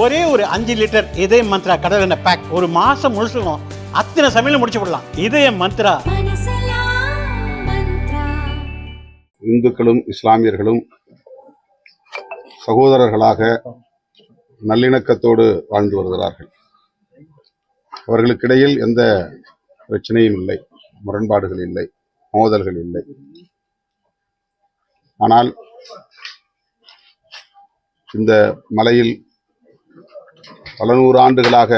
ஒரே ஒரு 5 லிட்டர் இதய மந்த்ரா கடல் எண்ணெய் பேக் ஒரு மாசம் முழுசுக்கும் அத்தனை சமையல முடிச்சு விடலாம். இதய மந்த்ரா. இந்துக்களும் இஸ்லாமியர்களும் சகோதரர்களாக நல்லிணக்கத்தோடு வாழ்ந்து வருகிறார்கள். அவர்களுக்கிடையில் எந்த பிரச்சனையும் இல்லை, முரண்பாடுகள் இல்லை, மோதல்கள் இல்லை. ஆனால் இந்த மலையில் பல நூறு ஆண்டுகளாக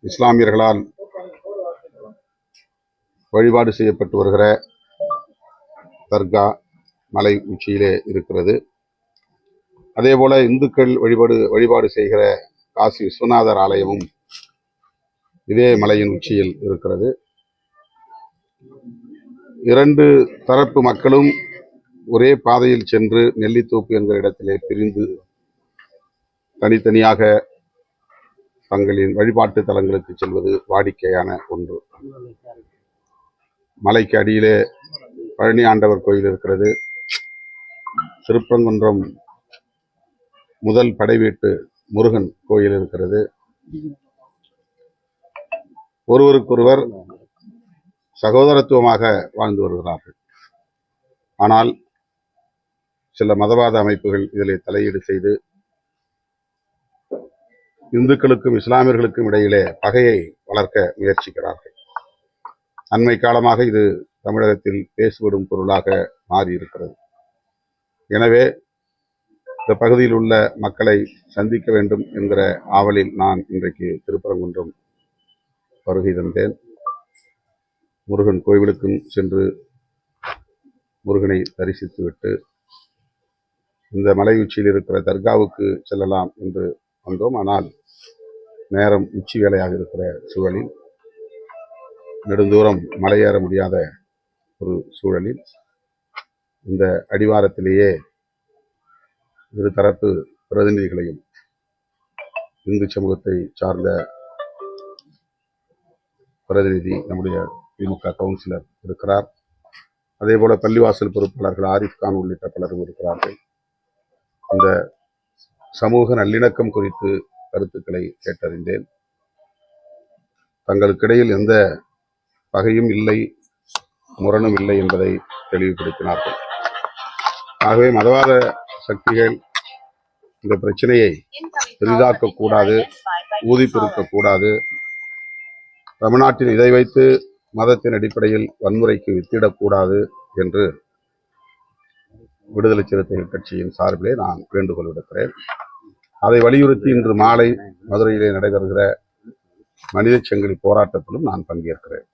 இஸ்லாமியர்களால் வழிபாடு செய்யப்பட்டு வருகிற தர்கா மலை உச்சியிலே இருக்கிறது. அதேபோல இந்துக்கள் வழிபாடு செய்கிற காசி விஸ்வநாதர் ஆலயமும் இதே மலையின் உச்சியில் இருக்கிறது. இரண்டு தரப்பு மக்களும் ஒரே பாதையில் சென்று நெல்லித்தோப்பு என்கிற இடத்திலே பிரிந்து தனித்தனியாக தங்களின் வழிபாட்டு தலங்களுக்கு செல்வது வாடிக்கையான ஒன்று. மலைக்கு அடியிலே பழனி ஆண்டவர் கோயில் இருக்கிறது. திருப்பரங்குன்றம் முதல் படைவீட்டு முருகன் கோயில் இருக்கிறது. ஒருவருக்கொருவர் சகோதரத்துவமாக வாழ்ந்து வருகிறார்கள். ஆனால் சில மதவாத அமைப்புகள் இதிலே தலையீடு செய்து இந்துக்களுக்கும் இஸ்லாமியர்களுக்கும் இடையிலே பகையை வளர்க்க முயற்சிக்கிறார்கள். அண்மை காலமாக இது தமிழகத்தில் பேசுபடும் பொருளாக மாறியிருக்கிறது. எனவே இந்த பகுதியில் உள்ள மக்களை சந்திக்க வேண்டும் என்கிற ஆவலில் நான் இன்றைக்கு திருப்பரங்குன்றம் வருகை தந்தேன். முருகன் கோவிலுக்கும் சென்று முருகனை தரிசித்துவிட்டு இந்த மலை உச்சியில் இருக்கிற தர்காவுக்கு செல்லலாம் என்று வந்தோம். ஆனால் நேரம் உச்சி வேலையாக இருக்கிற சூழலில், நெடுந்தூரம் மலையேற முடியாத ஒரு சூழலில் இந்த அடிவாரத்திலேயே இரு தரப்பு பிரதிநிதிகளையும் இந்து சமூகத்தை சார்ந்த பிரதிநிதி நம்முடைய திமுக கவுன்சிலர் இருக்கிறார். அதே போல பள்ளிவாசல் பொறுப்பாளர்கள் ஆரிஃப் கான் உள்ளிட்ட பலரும் இருக்கிறார்கள். இந்த சமூக நல்லிணக்கம் குறித்து கருத்துக்களை கேட்டறிந்தேன். தங்களுக்கிடையில் எந்த பகையும் இல்லை, முரணும் இல்லை என்பதை தெளிவுபடுத்தினார்கள். ஆகவே மதவாத சக்திகள் இந்த பிரச்சனையை பெரிதாக்கக்கூடாது, ஊதிப்பெருக்கக்கூடாது, தமிழ்நாட்டில் இதை வைத்து மதத்தின் அடிப்படையில் வன்முறைக்கு வித்திடக்கூடாது என்று விடுதலை சிறுத்தைகள் கட்சியின் சார்பிலே நான் வேண்டுகோள் விடுக்கிறேன். அதை வலியுறுத்தி இன்று மாலை மதுரையிலே நடைபெறுகிற மனித சங்கிலி போராட்டத்திலும் நான் பங்கேற்கிறேன்.